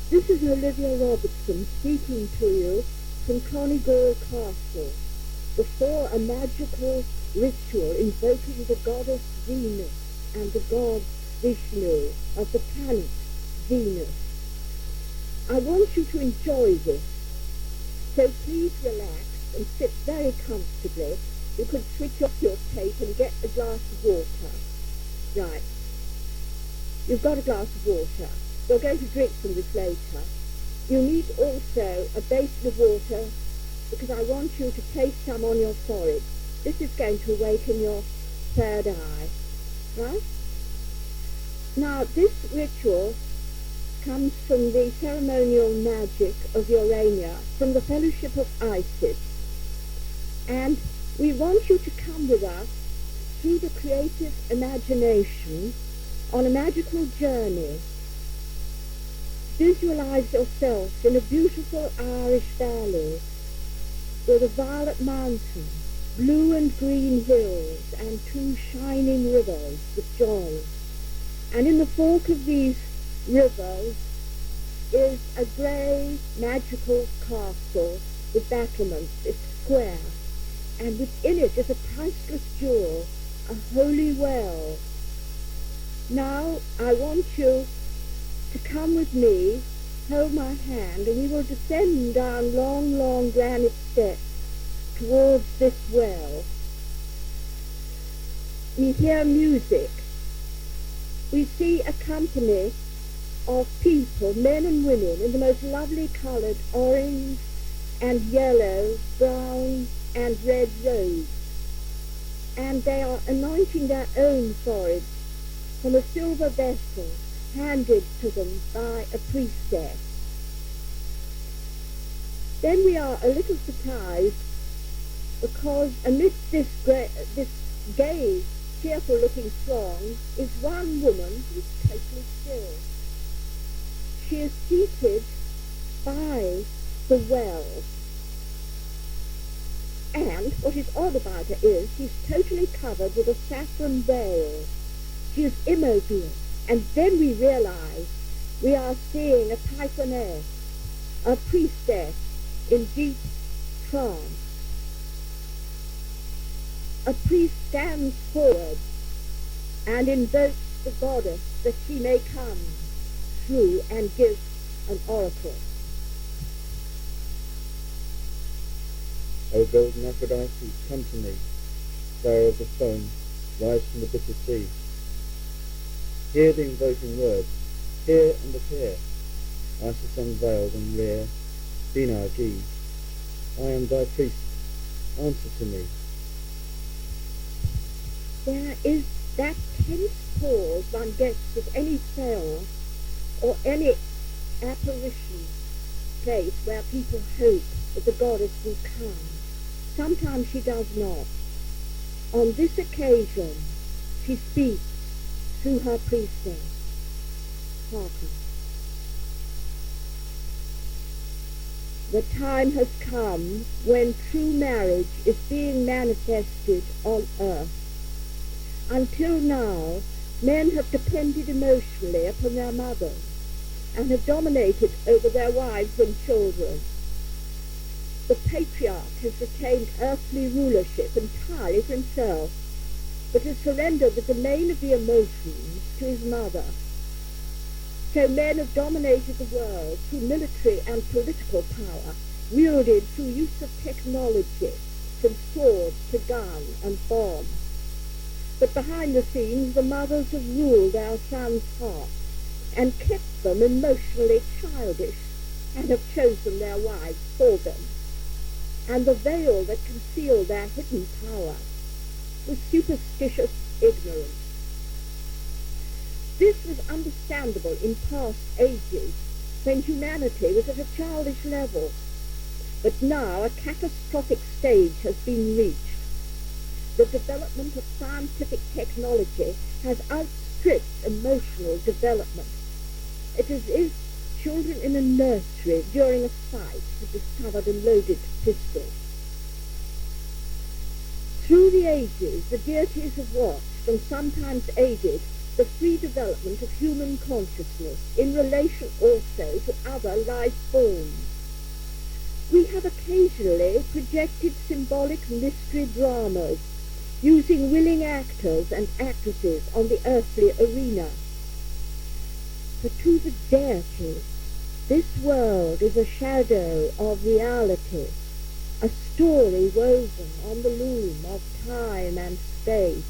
This is Olivia Robertson speaking to you from Conigore Castle before a magical ritual invoking the goddess Venus and the god Vishnu of the planet Venus. I want you to enjoy this, so please relax and sit very comfortably. You could switch off your tape and get a glass of water. Right. You've got a glass of water. You're going to drink from this later. You need also a basin of water because I want you to place some on your forehead. This is going to awaken your third eye. Right? Now, this ritual comes from the ceremonial magic of Urania, from the Fellowship of Isis. And we want you to come with us through the creative imagination on a magical journey. Visualize yourself in a beautiful Irish valley with a violet mountain, blue and green hills, and two shining rivers that join. And in the fork of these rivers is a grey magical castle with battlements. It's square, and within it is a priceless jewel, a holy well. Now I want you to come with me, hold my hand, and we will descend down long, long granite steps towards this well. We hear music. We see a company of people, men and women, in the most lovely coloured orange and yellow, brown and red robes. And they are anointing their own foreheads from a silver vessel handed to them by a priestess. Then we are a little surprised because amidst this gay, cheerful-looking throng is one woman who is totally still. She is seated by the well. And what is odd about her is she's totally covered with a saffron veil. She is immobile. And then we realize we are seeing a pythoness, a priestess in deep trance. A priest stands forward and invokes the goddess that she may come through and give an oracle. O golden Aphrodite, come to me, flower of the foam, rise from the bitter sea. Hear the invoking words, hear and appear, Isis unveiled and rear, be now G. I am thy priest, answer to me. There is that tense pause one gets with any seance or any apparition place where people hope that the goddess will come. Sometimes she does not. On this occasion, she speaks through her priestess. Hearken. The time has come when true marriage is being manifested on earth. Until now, men have depended emotionally upon their mothers and have dominated over their wives and children. The patriarch has retained earthly rulership entirely for himself, but has surrendered the domain of the emotions to his mother. So men have dominated the world through military and political power, wielded through use of technology, from sword to gun and bomb. But behind the scenes, the mothers have ruled our sons' hearts and kept them emotionally childish, and have chosen their wives for them. And the veil that concealed their hidden power was superstitious ignorance. This was understandable in past ages, when humanity was at a childish level. But now a catastrophic stage has been reached. The development of scientific technology has outstripped emotional development. It is as if children in a nursery during a fight have discovered a loaded pistol. Through the ages, the deities have watched and sometimes aided the free development of human consciousness in relation also to other life forms. We have occasionally projected symbolic mystery dramas using willing actors and actresses on the earthly arena. But to the deity, this world is a shadow of reality, a story woven on the loom of time and space.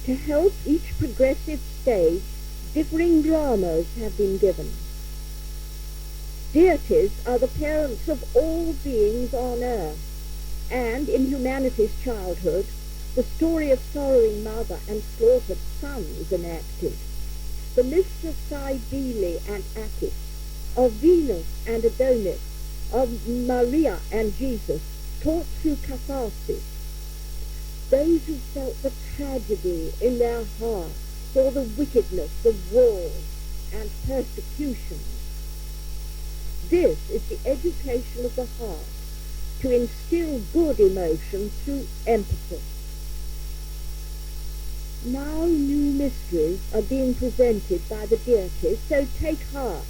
To help each progressive stage, differing dramas have been given. Deities are the parents of all beings on earth, and in humanity's childhood, the story of sorrowing mother and slaughtered son is enacted. The myths of Cybele and Attis, of Venus and Adonis, of Maria and Jesus, taught through catharsis. Those who felt the tragedy in their hearts saw the wickedness of war and persecution. This is the education of the heart, to instill good emotion through empathy. Now new mysteries are being presented by the deities, so take heart.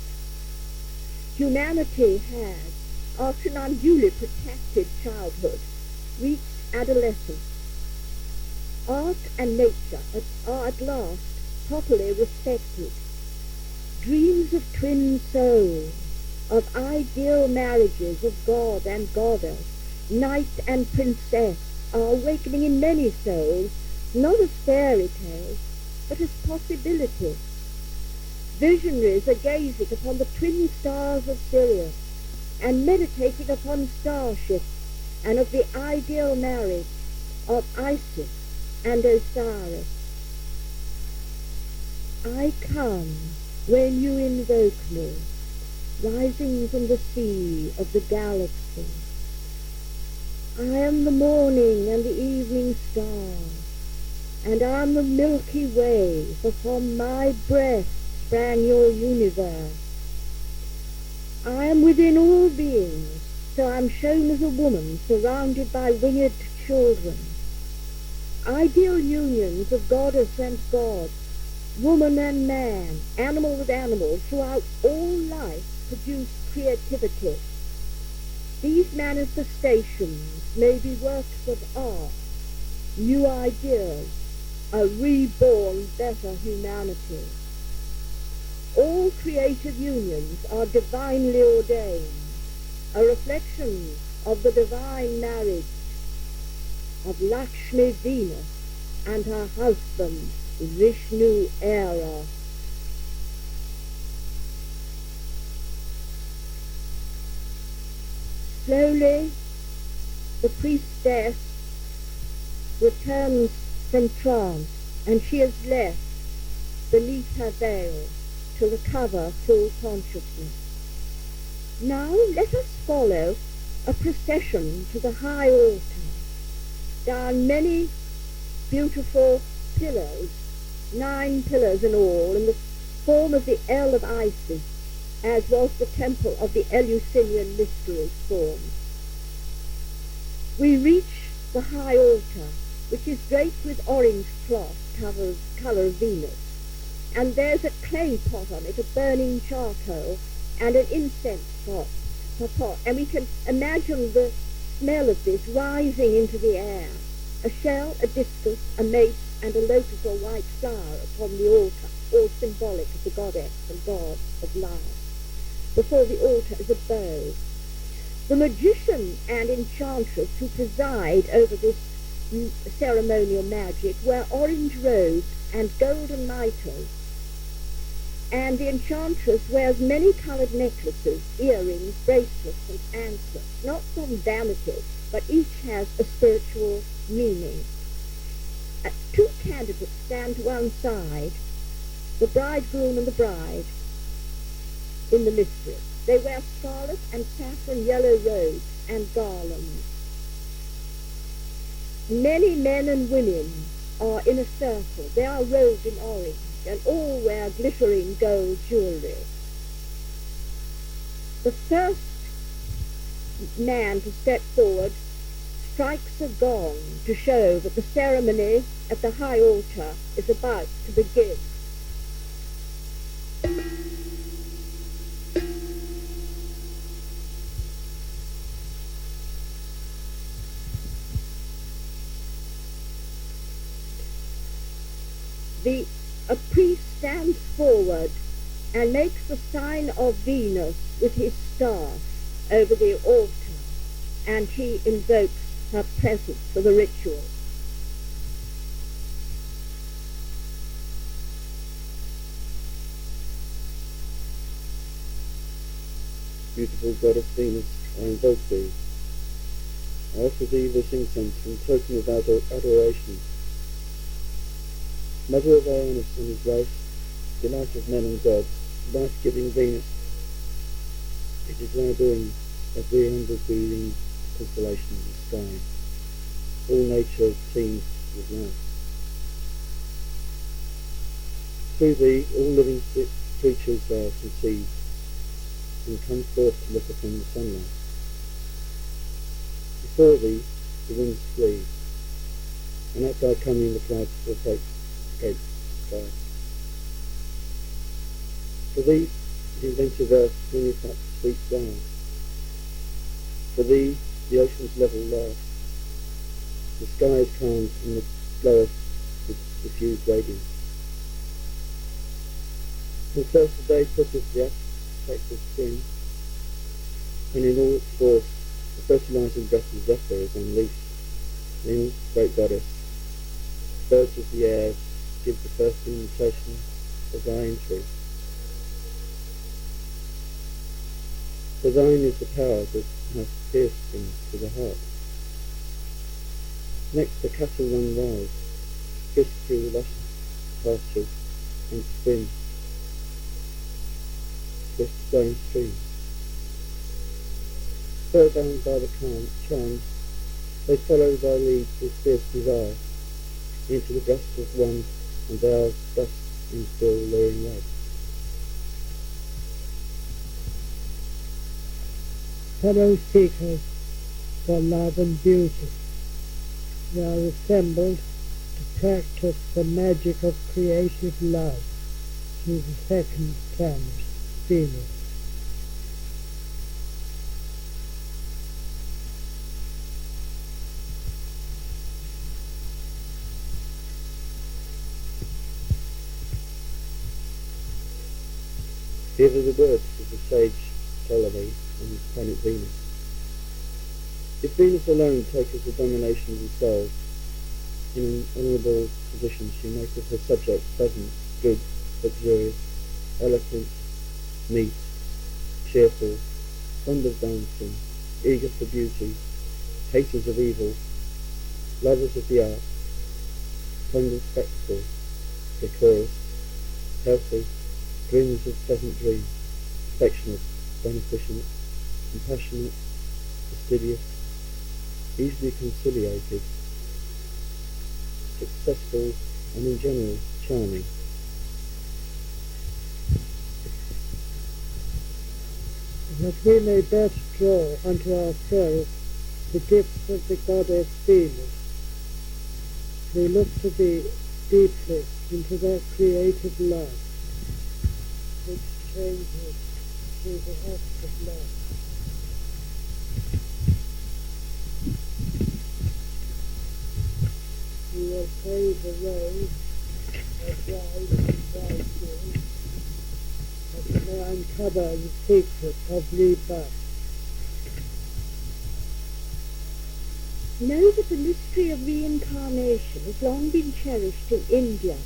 Humanity has, after an unduly protected childhood, reached adolescence. Art and nature are at last properly respected. Dreams of twin souls, of ideal marriages of God and goddess, knight and princess, are awakening in many souls, not as fairy tales, but as possibilities. Visionaries are gazing upon the twin stars of Sirius, and meditating upon starships, and of the ideal marriage of Isis and Osiris. I come when you invoke me, rising from the sea of the galaxy. I am the morning and the evening star, and I am the Milky Way, for from my breast sprang your universe. I am within all beings, so I am shown as a woman surrounded by winged children. Ideal unions of goddess and god, woman and man, animal with animal, throughout all life produce creativity. These manifestations may be works of art, new ideas, a reborn better humanity. All creative unions are divinely ordained, a reflection of the divine marriage of Lakshmi Venus and her husband Vishnu Eros. Slowly the priestess returns from trance, and she is left beneath her veil to recover full consciousness. Now let us follow a procession to the high altar, down many beautiful pillars, 9 pillars in all, in the form of the L of Isis, as was the temple of the Eleusinian mysteries formed. We reach the high altar, which is draped with orange cloth, colour of Venus, and there's a clay pot on it of burning charcoal, and an incense pot, and we can imagine the smell of this rising into the air. A shell, a discus, a mace, and a lotus or white flower upon the altar, all symbolic of the goddess and god of life. Before the altar is a bow. The magician and enchantress who preside over this ceremonial magic wear orange robes and golden mitres, and the enchantress wears many-coloured necklaces, earrings, bracelets, and anklets, not from vanity, but each has a spiritual meaning. 2 candidates stand to one side, the bridegroom and the bride, in the mystery. They wear scarlet and saffron yellow robes and garlands. Many men and women are in a circle. They are robed in orange, and all wear glittering gold jewellery. The first man to step forward strikes a gong to show that the ceremony at the high altar is about to begin. A priest stands forward and makes the sign of Venus with his staff over the altar, and he invokes her presence for the ritual. Beautiful goddess Venus, I invoke thee. I offer thee this incense in token of adoration. Mother of Ionis and his race, delight of men and gods, life-giving Venus, it is thy doing that 300 breathing constellations of sky. All nature teems with life. Through thee all living creatures are conceived, and come forth to look upon the sunlight. Before thee the winds flee, and at thy coming the clouds forsake sky. For thee the inventive earth bringeth up sweet flowers. For thee the ocean's level laughs, the sky is calmed and gloweth with diffused radiance. And first the day putteth the aspect of spring, and in all its force the fertilizing breath of Zephyr is unleashed. Then, great goddess, birds of the air give the first invitation of thy entry. For thine is the power that hath pierced them to the heart. Next the cattle run wild, frisk through the lush pastures, and swim swift flowing streams. Spellbound by the charm, they follow thy lead with fierce desire, into the breast of one, and thou dost instill luring love. Fellow seekers for love and beauty, we are assembled to practice the magic of creative love through the second planet, Venus. Here are the words of the sage Ptolemy on the planet Venus. If Venus alone taketh the domination of the soul, in an honourable position she maketh her subjects pleasant, good, luxurious, eloquent, meet, cheerful, fond of dancing, eager for beauty, haters of evil, lovers of the arts, fond of spectacle, decorous, healthy, dreamers of pleasant dreams, affectionate, beneficent, compassionate, fastidious, easily conciliated, successful, and in general charming. That we may best draw unto ourselves the gifts of the goddess Venus, we look to thee deeply into that creative love which changes through the act of love. We will pave the road of bride and bridegroom, that we may uncover the secret of rebirth. Know that the mystery of reincarnation has long been cherished in India.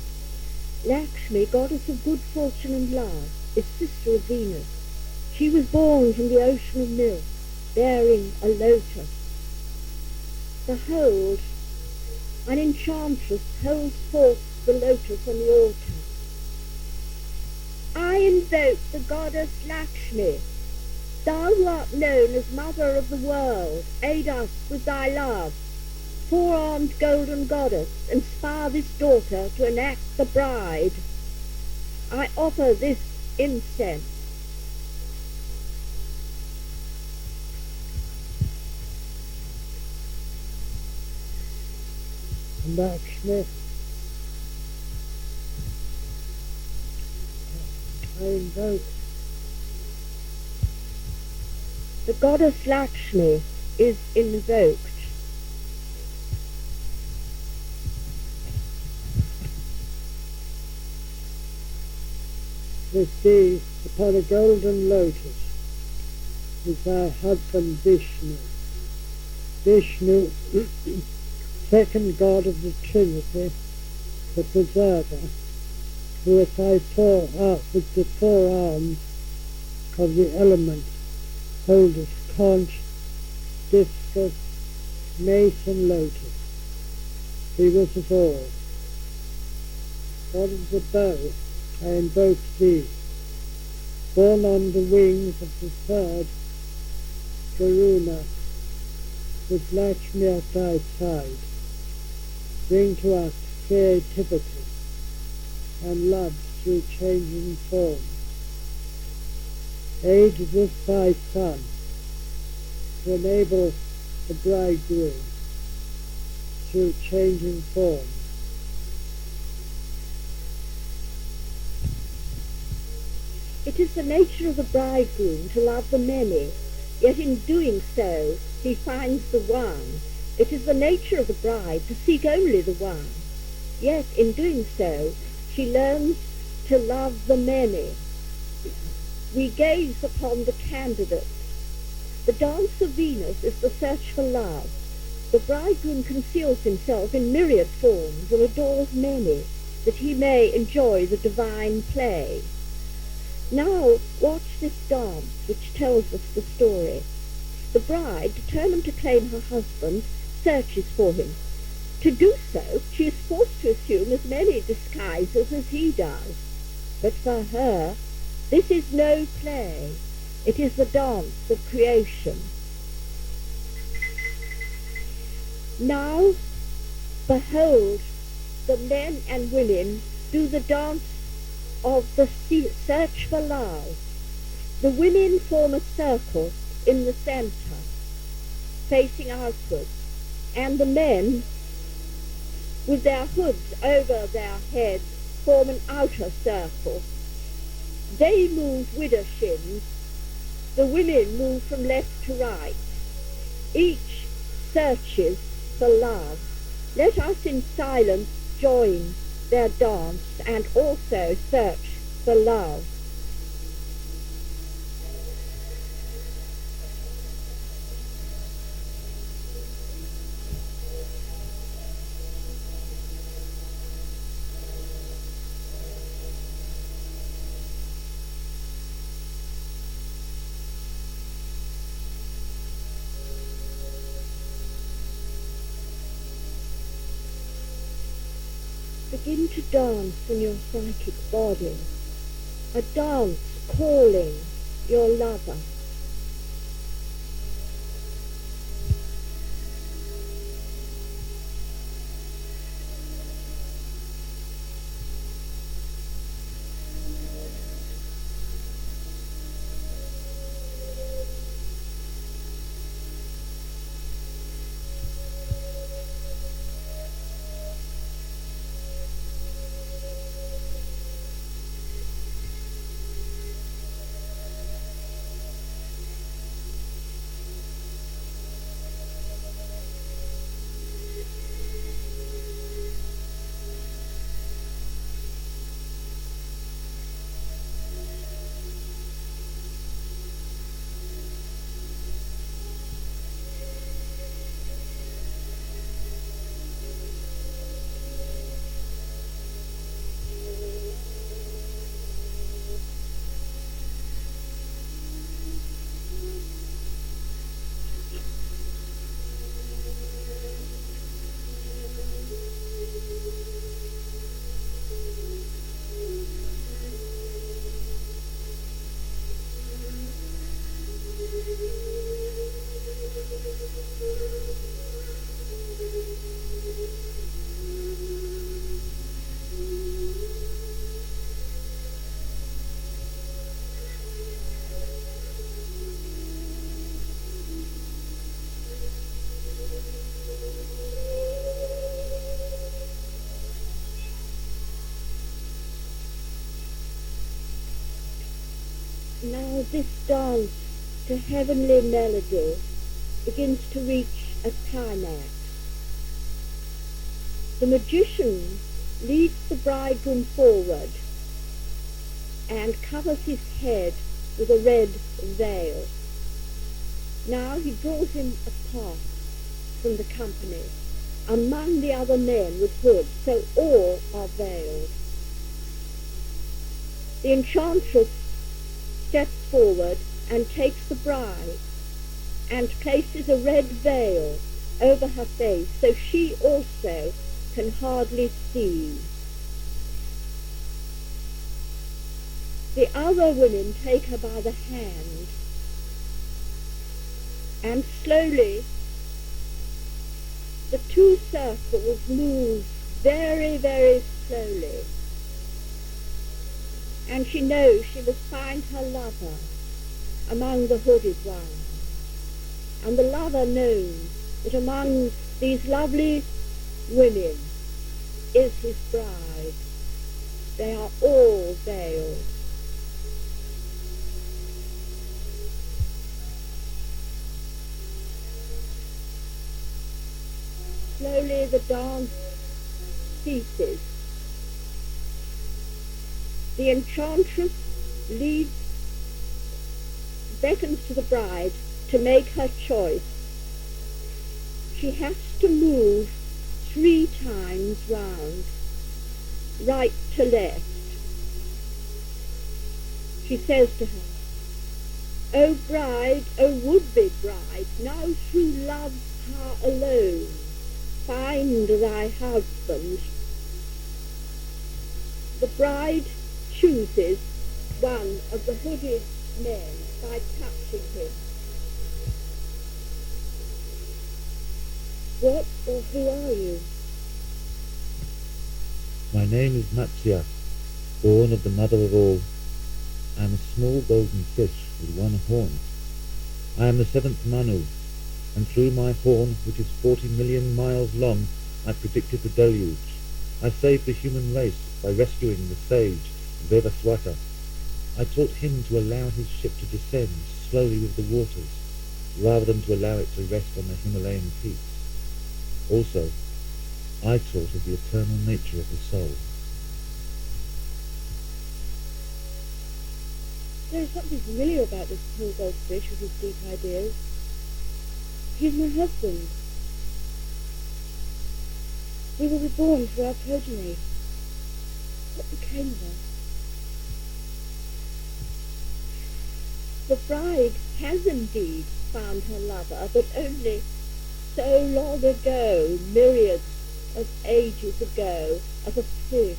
Lakshmi, goddess of good fortune and love, is sister of Venus. She was born from the ocean of milk, bearing a lotus. Behold, an enchantress holds forth the lotus on the altar. I invoke the goddess Lakshmi. Thou who art known as Mother of the World, aid us with thy love. Four-armed golden goddess, inspire this daughter to enact the bride. I offer this incense. and Lakshmi, I invoke The goddess Lakshmi is invoked. with thee upon a golden lotus is thy husband Vishnu. Vishnu, second god of the Trinity, the preserver, who as I saw with the four arms of the elements holdeth conch, discus, mace and lotus. Be with us all. God of the bow, I invoke thee, born on the wings of the third Garuna, with Lakshmi at thy side. Bring to us creativity and love through changing forms. Aid this thy son to enable the bridegroom through changing forms. It is the nature of the bridegroom to love the many, yet in doing so he finds the one. It is the nature of the bride to seek only the one, yet in doing so she learns to love the many. We gaze upon the candidates. The dance of Venus is the search for love. The bridegroom conceals himself in myriad forms and adores many, that he may enjoy the divine play. Now watch this dance which tells us the story. The bride, determined to claim her husband, searches for him. To do so, she is forced to assume as many disguises as he does. But for her, this is no play. It is the dance of creation. Now, behold, the men and women do the dance of the search for love. The women form a circle in the center, facing outwards, and the men, with their hoods over their heads, form an outer circle. They move widow shins. The women move from left to right. Each searches for love. Let us in silence join their dance and also search for love. Begin to dance in your psychic body, a dance calling your lover. Now this dance to heavenly melody begins to reach a climax. The magician leads the bridegroom forward and covers his head with a red veil. Now he draws him apart from the company, among the other men with hoods, so all are veiled. The enchantress steps forward and takes the bride and places a red veil over her face so she also can hardly see. The other women take her by the hand, and slowly the two circles move very, very slowly, and she knows she must find her lover among the hooded ones, and the lover knows that among these lovely women is his bride. They are all veiled. Slowly the dance ceases. The enchantress beckons to the bride to make her choice. She has to move 3 times round, right to left. She says to her, "O bride, O would-be bride, now through love her alone, find thy husband." The bride chooses one of the hooded men by touching him. "What or who are you?" My name is Matsya, born of the mother of all. I am a small golden fish with 1 horn. I am the 7th Manu, and through my horn, which is 40 million miles long, I predicted the deluge. I saved the human race by rescuing the sage Vivaswata. I taught him to allow his ship to descend slowly with the waters, rather than to allow it to rest on the Himalayan peaks. Also, I taught of the eternal nature of the soul. There is something familiar about this poor goldfish with his deep ideas. He's my husband. We were reborn through our progeny. What became of us? The bride has indeed found her lover, but only so long ago, myriads of ages ago, as a fish.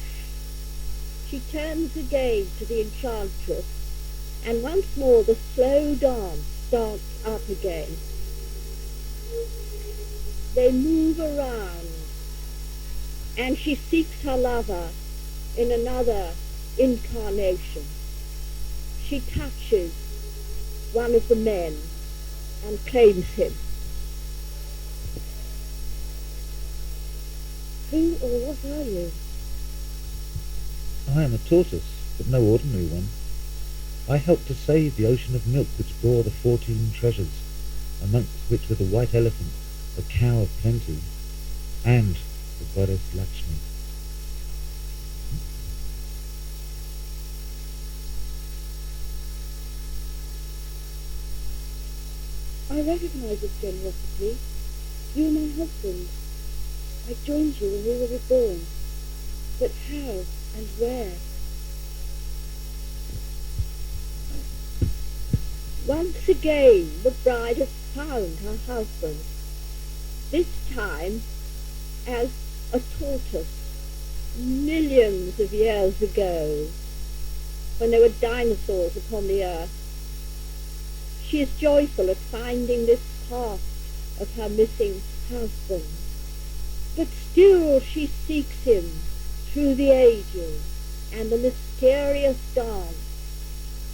She turns again to the enchantress, and once more the slow dance starts up again. They move around, and she seeks her lover in another incarnation. She touches one of the men and claims him. Who or what are you? I am a tortoise, but no ordinary one. I helped to save the ocean of milk which bore the 14 treasures, amongst which were the white elephant, the cow of plenty, and the goddess Lakshmi. I recognize this generosity. You are my husband. I joined you when we were reborn. But how and where? Once again the bride has found her husband, this time as a tortoise, millions of years ago, when there were dinosaurs upon the earth. She is joyful at finding this part of her missing husband, but still she seeks him through the ages, and the mysterious dance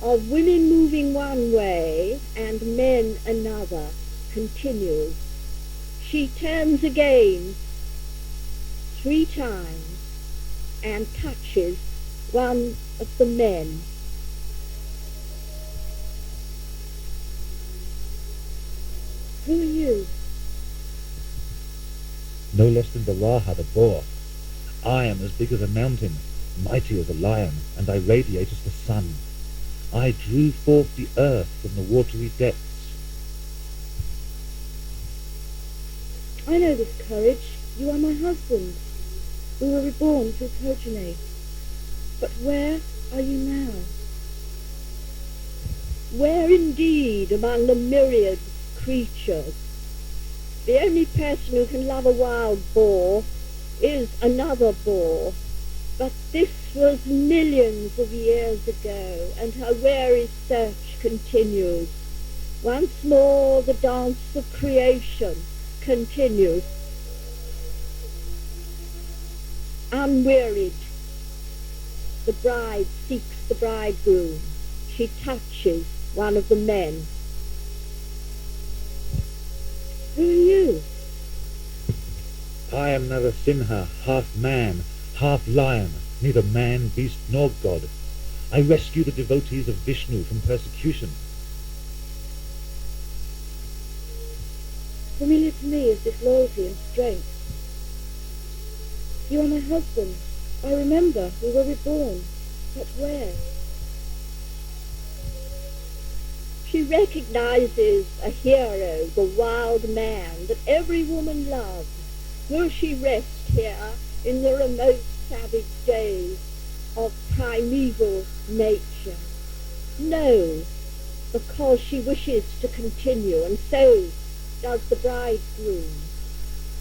of women moving one way and men another continues. She turns again 3 times and touches one of the men. Who are you? No less than Varaha the boar. I am as big as a mountain, mighty as a lion, and I radiate as the sun. I drew forth the earth from the watery depths. I know this courage. You are my husband. We were reborn through progeny. But where are you now? Where indeed among the myriad creatures? The only person who can love a wild boar is another boar. But this was millions of years ago, and her weary search continues. Once more the dance of creation continues. Unwearied, the bride seeks the bridegroom. She touches one of the men. Who are you? I am Narasimha, half man, half lion, neither man, beast, nor god. I rescue the devotees of Vishnu from persecution. Familiar to me is this loyalty and strength. You are my husband. I remember we were reborn. But where? She recognizes a hero, the wild man that every woman loves. Will she rest here in the remote savage days of primeval nature? No, because she wishes to continue, and so does the bridegroom.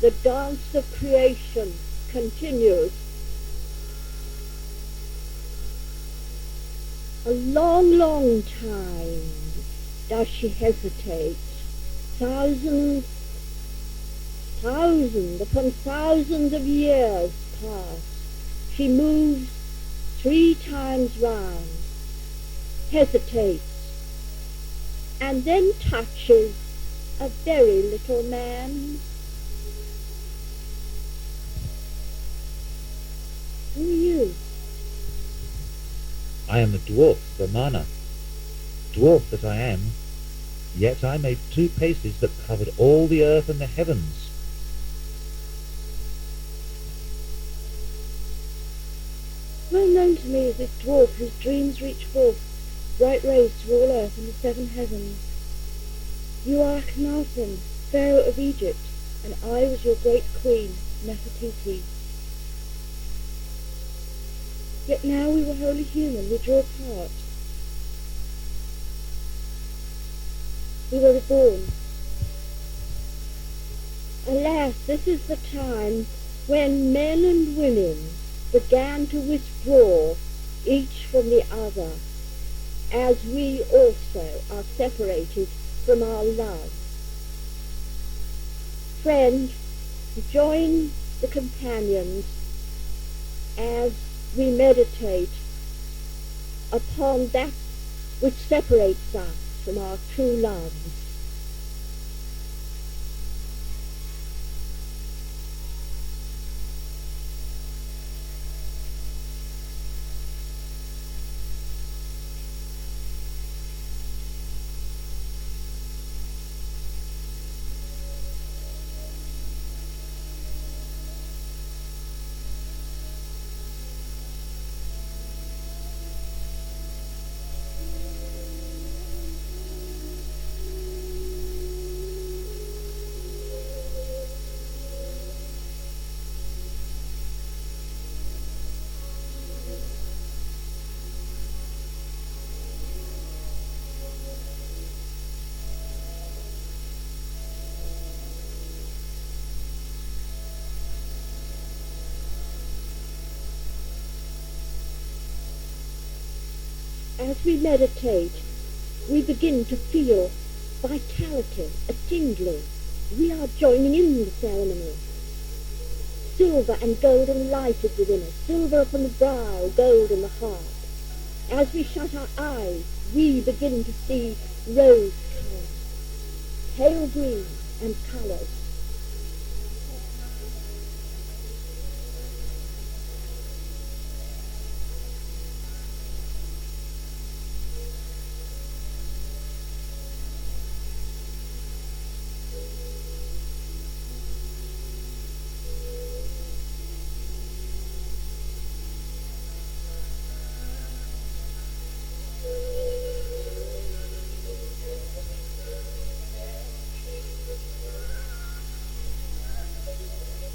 The dance of creation continues. A long, long time does she hesitate. Thousands upon thousands of years pass. She moves 3 times round, hesitates, and then touches a very little man. Who are you? I am the dwarf, Brahmana. Dwarf that I am, yet I made 2 paces that covered all the earth and the heavens. Well known to me is this dwarf whose dreams reach forth, bright rays to all earth and the 7 heavens. You are Akhenaten, Pharaoh of Egypt, and I was your great queen, Nefertiti. Yet now we were wholly human, we drew apart. We were reborn. Alas, this is the time when men and women began to withdraw each from the other, as we also are separated from our love. Friend, join the companions as we meditate upon that which separates us from our true loves. As we meditate, we begin to feel vitality, a tingling. We are joining in the ceremony. Silver and golden light is within us, silver upon the brow, gold in the heart. As we shut our eyes, we begin to see rose colour, pale green and colours.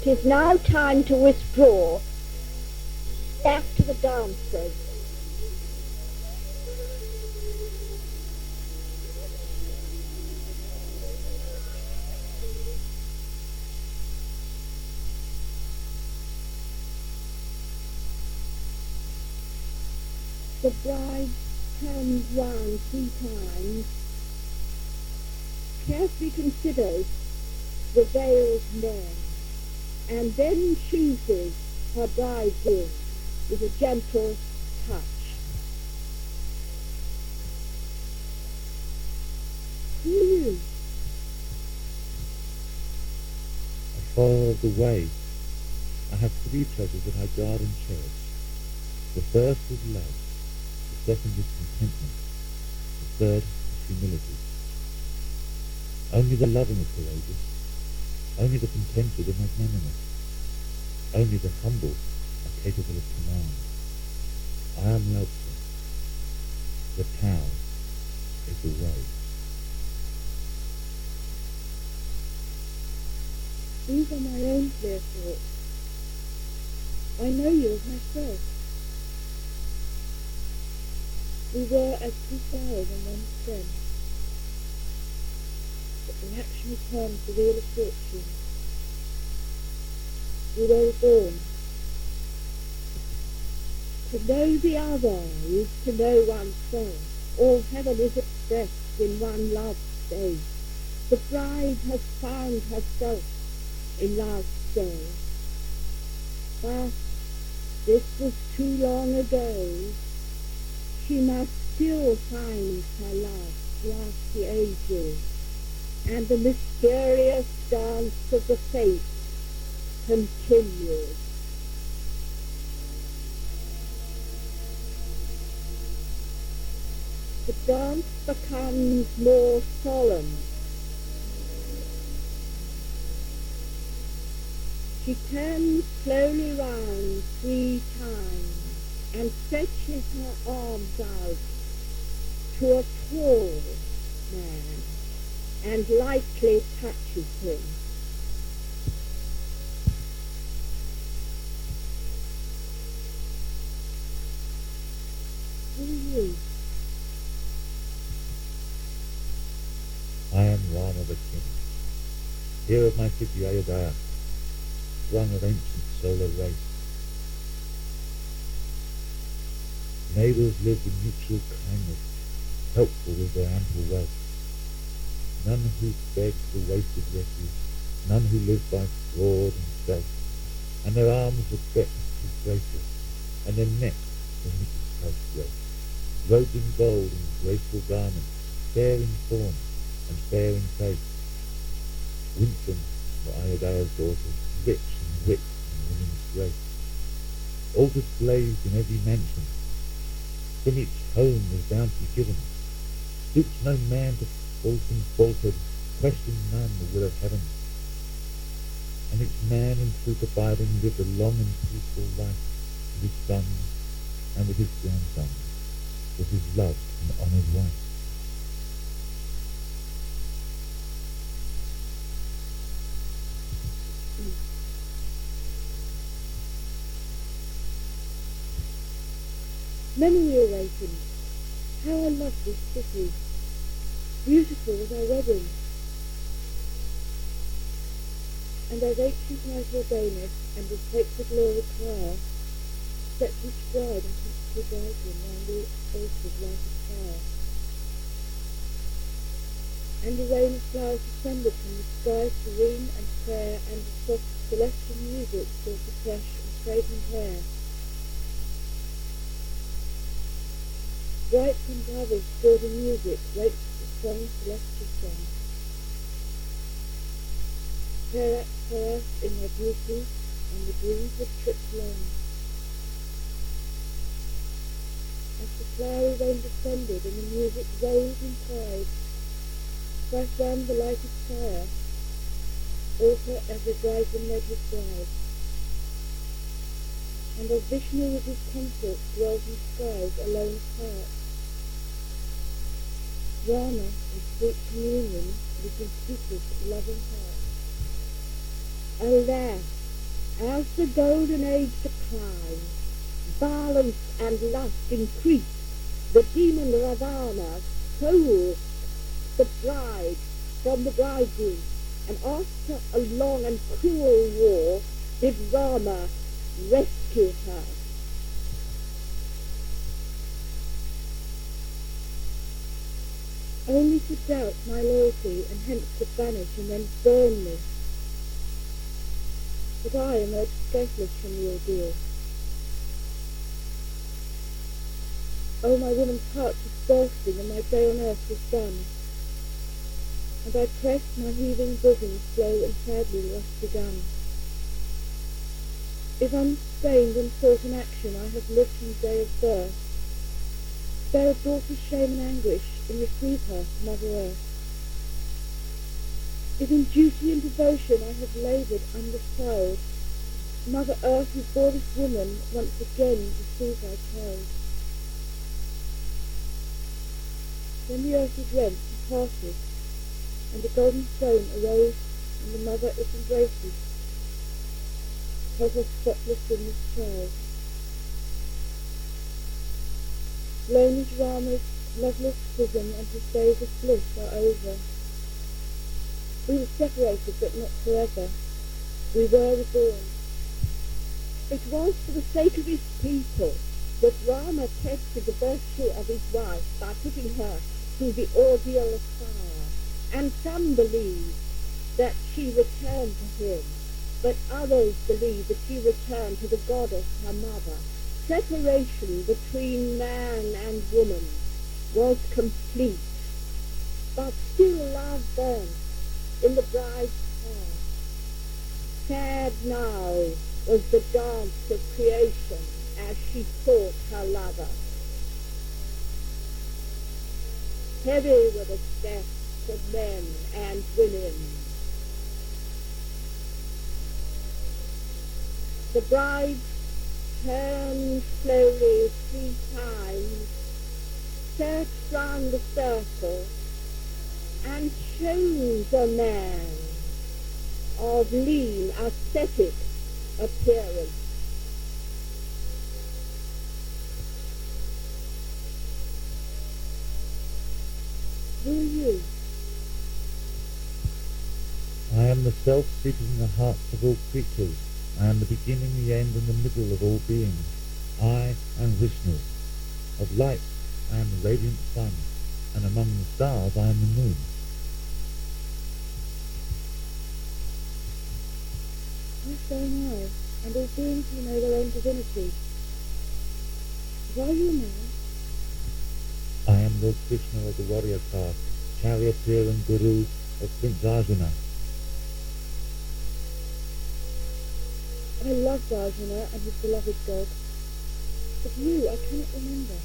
'Tis now time to withdraw back to the dancers. The bride turns round 3 times, carefully considers the veiled men, and then chooses her bridegroom with a gentle touch. Who are you? A follower of the way. I have 3 treasures that I guard and cherish. The first is love, the second is contentment, the third is humility. Only the loving are courageous, only the contented are magnanimous, only the humble are capable of command. I am Lobster. The cow is the way. These are my own clear thoughts. I know you as myself. We were as 2 flowers on one stem, but reaction returns the wheel of fortune. We were reborn. To know the other is to know oneself. All heaven is expressed in one love state. The bride has found herself in love's day. But this was too long ago. She must still find her love throughout the ages, and the mysterious dance of the fates continues. The dance becomes more solemn. She turns slowly round 3 times and stretches her arms out to a tall man and lightly touches him. Who are you? I am Rama the king, here of my city Ayodhya, sprung of ancient solar race. Neighbours lived in mutual kindness, helpful with their ample wealth. None who begged the wasted refuse, none who lived by fraud and stealth. And their arms were decked with bracelets, and their necks were knitted house-dress, robed in gold and graceful garments, fair in form and fair in face. Winsome were Ayodhya's daughters, rich in wit and women's grace. Altars blazed in every mansion, from each home was bounty given. Stooped no man to false and falsehood, questioned none the will of heaven. And each man in truth abiding lived a long and peaceful life with his sons and with his grandsons, with his loved and honoured wife. Memory awakened. How I love this city. Beautiful was our wedding. And as ancient rite ordaineth, and the sacred law require, stepped each bride and touched her bridegroom round the altar's lighted fire. And a rain of flowers descended from the sky, serene and fair, and the soft celestial music filled the fresh and fragrant air. Bright and brothers still the music, wakes the song, celestial song. Fair in their beauty, and the breeze would trip along. As the flowery rain descended, and the music rose in pride, thrice round the lighted fire, altar every bridegroom led his bride. And as Vishnu with his consort dwells in skies alone apart, Rama in sweet communion with his secret loving heart. Alas, As the golden age declined, violence and lust increased. The demon Ravana stole the bride from the bridegroom, and after a long and cruel war did Rama rescue her. Only to doubt my loyalty and hence to vanish and then burn me. But I emerged scatheless from the ordeal. Oh, my woman's heart was bursting and my day on earth was done. And I pressed my heaving bosom slow and sadly thus begun. If unstained in thought and action I have lived from day of birth, bear a daughter's shame and anguish and receive her, Mother Earth. If in duty and devotion I have laboured undefiled, Mother Earth who bore this woman once again receive thy child. Then the earth was rent and parted, and the golden throne arose, and the mother it embraces, held her spotless sinless child. Blown is Rama's loveless bosom, and his days of bliss are over. We were separated, but not forever. We were reborn. It was for the sake of his people that Rama tested the virtue of his wife by putting her through the ordeal of fire, and some believe that she returned to him, but others believe that she returned to the goddess, her mother. Separation between man and woman was complete, but still love burned in the bride's heart. Sad now was the dance of creation as she sought her lover. Heavy were the steps of men and women. The bride turned slowly 3 times, searched round the circle, and chose a man of lean, ascetic appearance. Who are you? I am the self seated in the hearts of all creatures. I am the beginning, the end, and the middle of all beings. I am Vishnu. Of light I am the radiant sun, and among the stars I am the moon. So am I, and all beings who know their own divinity. But are you a man? I am Lord Krishna of the warrior caste, charioteer and guru of Prince Arjuna. I loved Arjuna and his beloved God. But you I cannot remember.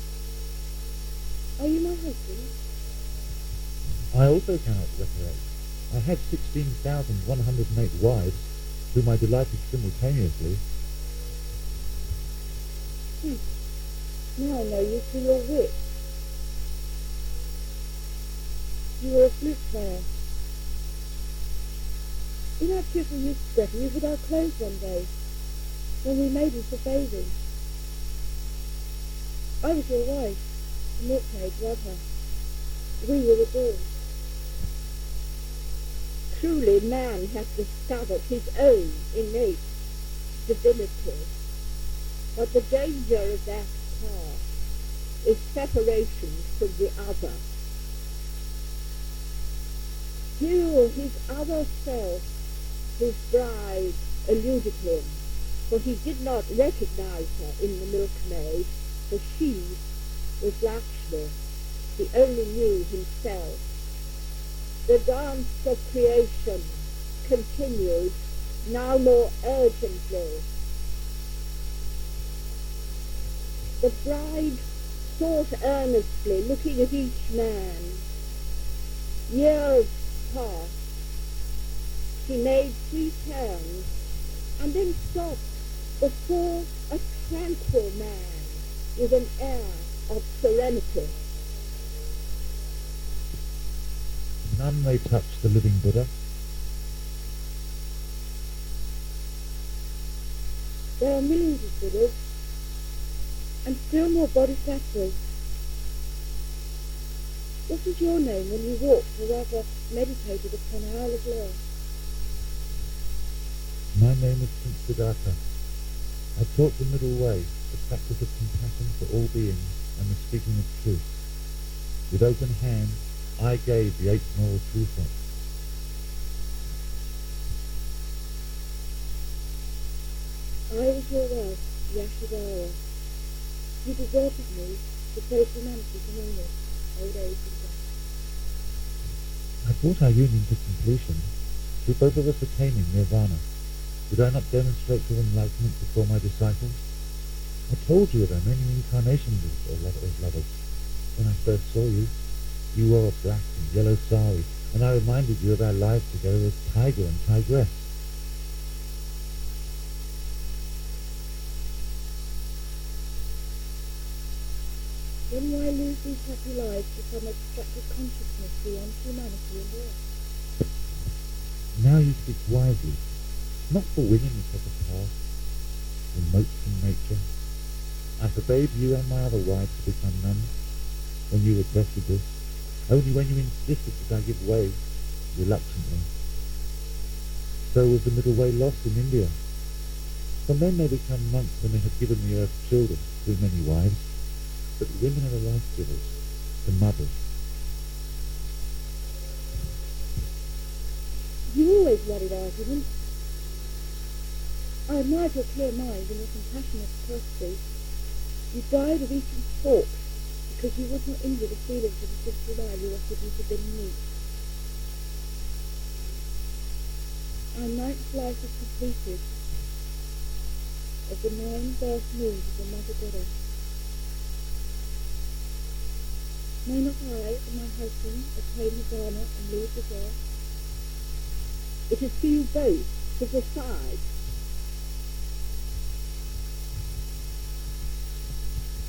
Are you my husband? I also cannot recollect. I had 16,108 wives, whom I delighted simultaneously. Now I know you through your wit. You were a flute player. In our cheerful youth together, we hid our clothes one day, when we made them for bathing. I was your wife, the milkmaid Radha. We were adored. Truly man has discovered his own innate divinity, but the danger of that path is separation from the other. Here his other self, his bride, eluded him, for he did not recognize her in the milkmaid, for she was Lakshmi. He only knew himself. The dance of creation continued, now more urgently. The bride sought earnestly, looking at each man. Years passed. She made 3 turns, and then stopped before a tranquil man with an air of serenity. None may touch the living Buddha. There are millions of Buddhas, and still more bodhisattvas. What is your name when you walked or rather meditated upon Isle of Law? My name is Prince Siddhartha. I taught the middle way, the practice of compassion for all beings and the speaking of truth. With open hand, I gave the 8 moral precepts. I was your wife, Yashodhara. You deserted me to face humanity to illness, old age and death. I brought our union to completion through both of us attaining nirvana. Did I not demonstrate your enlightenment before my disciples? I told you of our many incarnations of lovers. When I first saw you, you wore a black and yellow sari, and I reminded you of our lives together as tiger and tigress. Then why lose these happy lives to some abstracted consciousness beyond humanity and earth? Now you speak wisely, not for winning a such a path, remote from nature. I forbade you and my other wives to become nuns when you requested this, only when you insisted that I give way, reluctantly. So was the middle way lost in India. For men may become monks when they have given the earth children through many wives, but women are the life givers, the mothers. You always worried arguments. I admired your clear mind and your compassionate courtesy. You died of eating pork because you would not injure the feelings of the simple man you offered you forbidden meat. Our 9th life is completed of the 9 birth moons of the Mother Goddess. May not I and my husband attain nirvana and leave this earth? It is for you both to decide.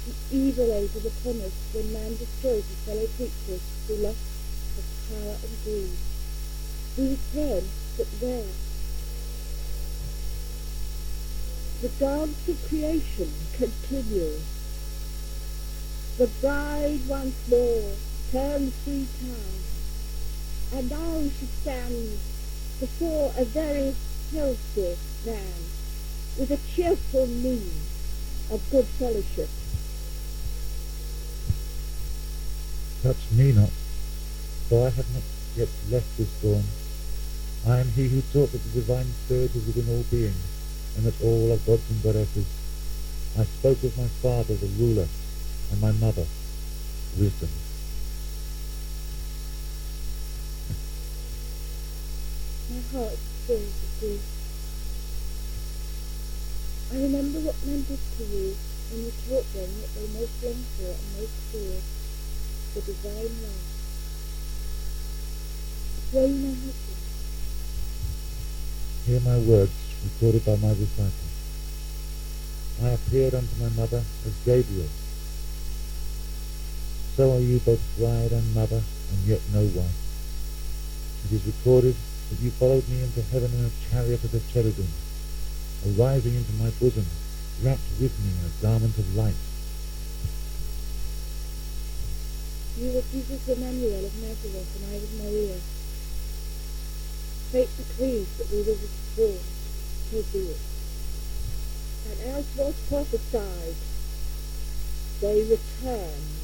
The evil age is upon us when man destroys his fellow creatures through lust of power and greed. We return, but where? The dance of creation continues. The bride once more turns 3 times, and now she stands before a very healthy man with a cheerful mien of good fellowship. Touch me not, for I have not yet left this form. I am he who taught that the divine spirit is within all beings, and that all are gods and goddesses. I spoke of my father, the ruler, and my mother, wisdom. My heart is filled with grief. I remember what men did to you when you taught them what they most long for and most fear, the divine love. Were you my husband? Hear my words recorded by my disciples. I appeared unto my mother as Gabriel. So are you both bride and mother, and yet no wife. It is recorded that you followed me into heaven in a chariot of the cherubim, arriving into my bosom, wrapped with me in a garment of light. You were Jesus Emmanuel of Nazareth, and I was Maria. Fate decrees that we will be born, so be it. And as was prophesied, they returned.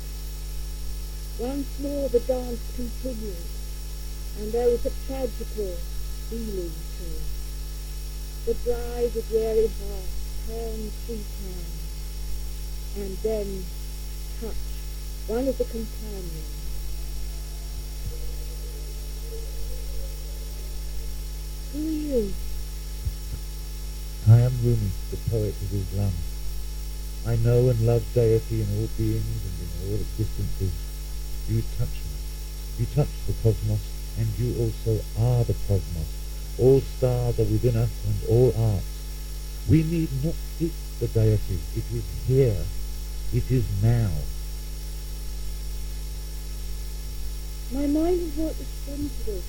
Once more the dance continued, and there was a tragical feeling to it. The bride with weary heart turned 3 times, and then touched one of the companions. Who are you? I am Rumi, the poet of Islam. I know and love deity in all beings and in all existences. You touch me. You touch the cosmos, and you also are the cosmos. All stars are within us, and all arts. We need not seek the deity. It is here. It is now. My mind has not responded to this.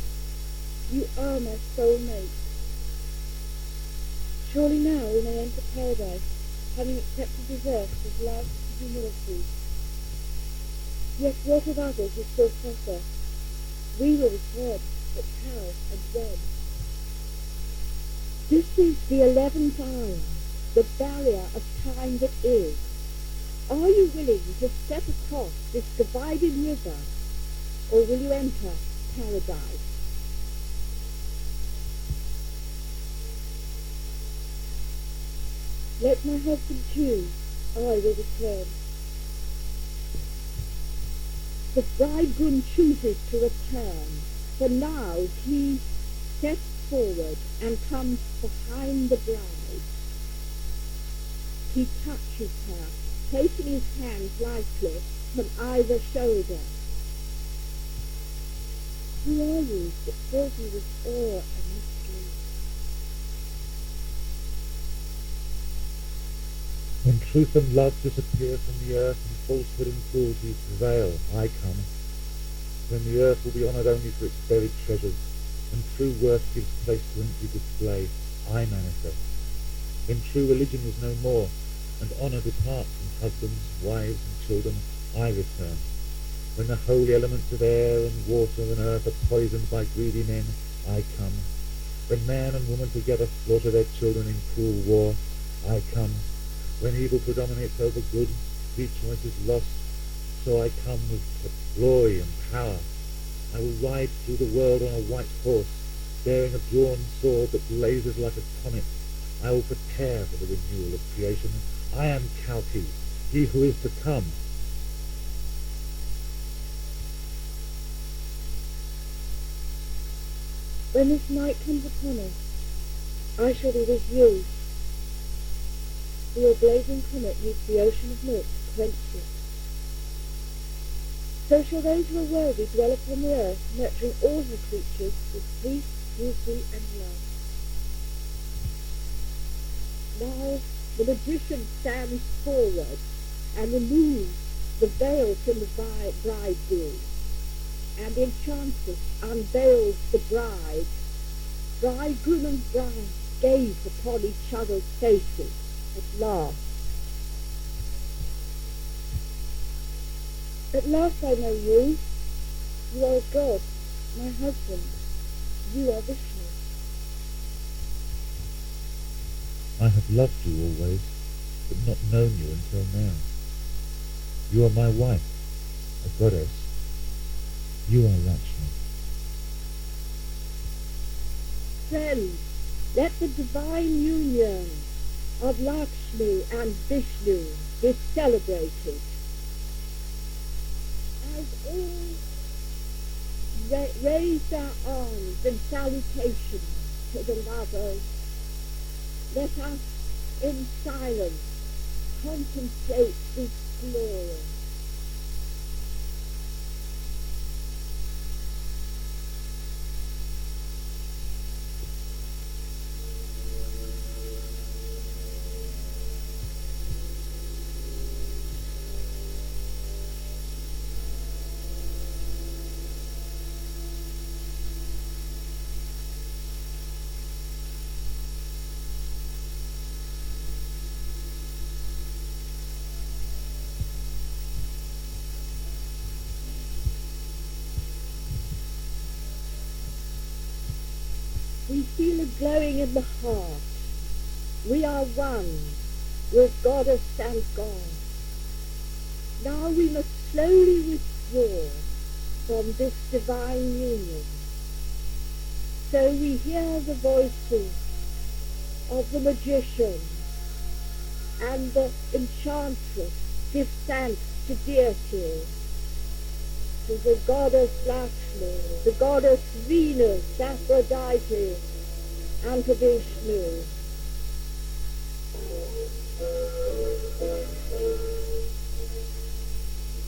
You are my soulmate. Surely now we may enter paradise, having accepted this earth with love and humility. Yet what of others who still suffer? We will return, but how and when? This is the 11th iron, the barrier of time that is. Are you willing to step across this dividing river, or will you enter paradise? Let my husband choose, I will return. The bridegroom chooses to return, for now he steps forward and comes behind the bride. He touches her, placing his hands lightly from either shoulder. Who are you that fills me with awe and mystery? When truth and love disappear from the earth and falsehood and cruelty prevail, I come. When the earth will be honoured only for its buried treasures, and true worth gives place to empty display, I manifest. When true religion is no more, and honour departs from husbands, wives, and children, I return. When the holy elements of air and water and earth are poisoned by greedy men, I come. When man and woman together slaughter their children in cruel war, I come. When evil predominates over good, free choice is lost, so I come with glory and power. I will ride through the world on a white horse, bearing a drawn sword that blazes like a comet. I will prepare for the renewal of creation. I am Kalki, he who is to come. When this night comes upon us, I shall be with you. For your blazing comet needs the ocean of milk to quench it. So shall those who are worthy dwell upon the earth, nurturing all her creatures with peace, beauty, and love. Now the magician stands forward and removes the veil from the bridegroom, and the enchantress unveils the bride. Bridegroom and bride gaze upon each other's faces at last. At last I know you. You are God, my husband. You are Vishnu. I have loved you always, but not known you until now. You are my wife, a goddess. You are Lakshmi. Friends, let the divine union of Lakshmi and Vishnu be celebrated. As all raise their arms in salutation to the lovers, let us in silence contemplate this glory. We feel a glowing in the heart. We are one with Goddess and God. Now we must slowly withdraw from this divine union. So we hear the voices of the magician and the enchantress give thanks to deity, to the goddess Lakshmi, the goddess Venus, Aphrodite, and to Vishnu.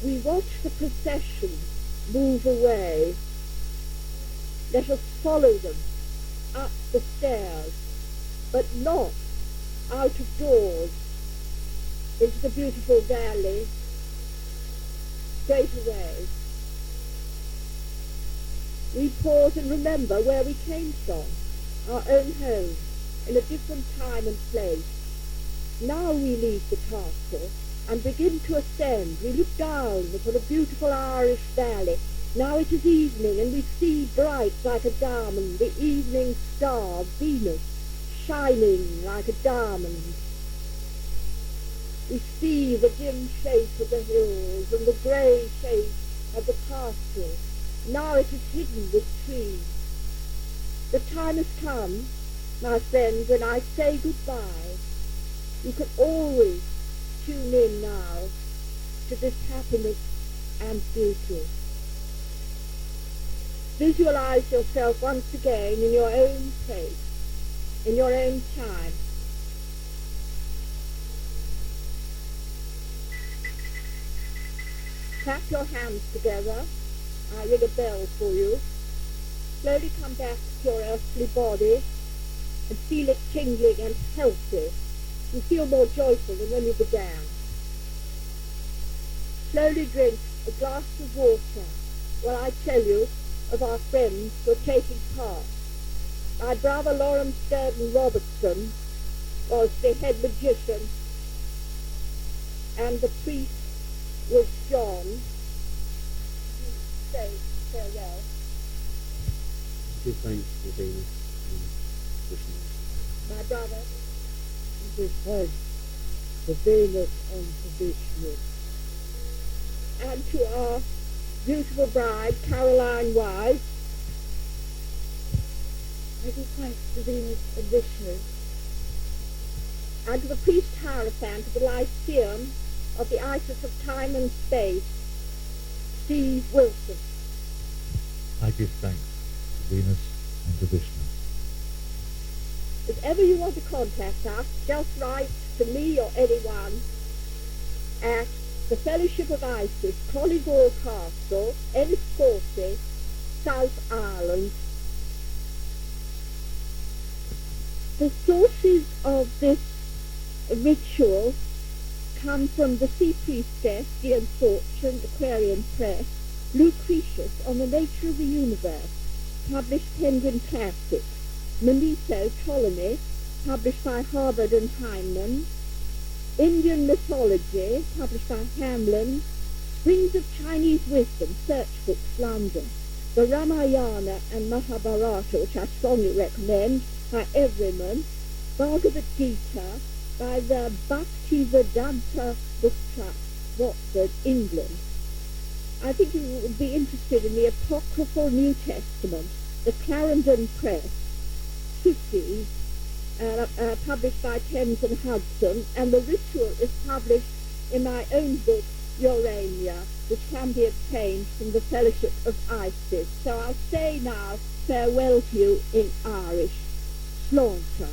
We watch the procession move away. Let us follow them up the stairs, but not out of doors into the beautiful valley, straight away. We pause and remember where we came from, our own home, in a different time and place. Now we leave the castle and begin to ascend. We look down upon a beautiful Irish valley. Now it is evening, and we see bright like a diamond the evening star, Venus, shining like a diamond. We see the dim shape of the hills and the grey shape of the castle. Now it is hidden with trees. The time has come, my friend, when I say goodbye. You can always tune in now to this happiness and beauty. Visualize yourself once again in your own place, in your own time. Clap your hands together. I ring a bell for you. Slowly come back to your earthly body and feel it tingling and healthy. You feel more joyful than when you began. Slowly drink a glass of water while I tell you of our friends who are taking part. My brother Lawrence Durden Robertson was the head magician, and the priest was John. Say farewell. Give thanks to Venus and Vishnu. My brother, Give thanks to Venus and to Vishnu. and to our beautiful bride, Caroline Wise. I give thanks to Venus and Vishnu. And to the priest Hierophant of the Lyceum of the Isis of Time and Space, Steve Wilson. I give thanks to Venus and to Vishnu. If ever you want to contact us, just write to me or anyone at the Fellowship of Isis, Collygore Castle, Enniscorthy, South Ireland. The sources of this ritual come from the Sea Priestess, Ian Fortune, Aquarian Press, Lucretius on the Nature of the Universe, published Penguin Classics, Manetho, Ptolemy, published by Harvard and Heinemann, Indian Mythology, published by Hamlin, Springs of Chinese Wisdom, Search Books, London, the Ramayana and Mahabharata, which I strongly recommend, by Everyman, Bhagavad Gita, by the Bhaktivedanta Book Trust, Watford, England. I think you would be interested in the Apocryphal New Testament, the Clarendon Press, 50s, published by Thames and Hudson, and the ritual is published in my own book, Urania, which can be obtained from the Fellowship of Isis. So I'll say now farewell to you in Irish. Slánta.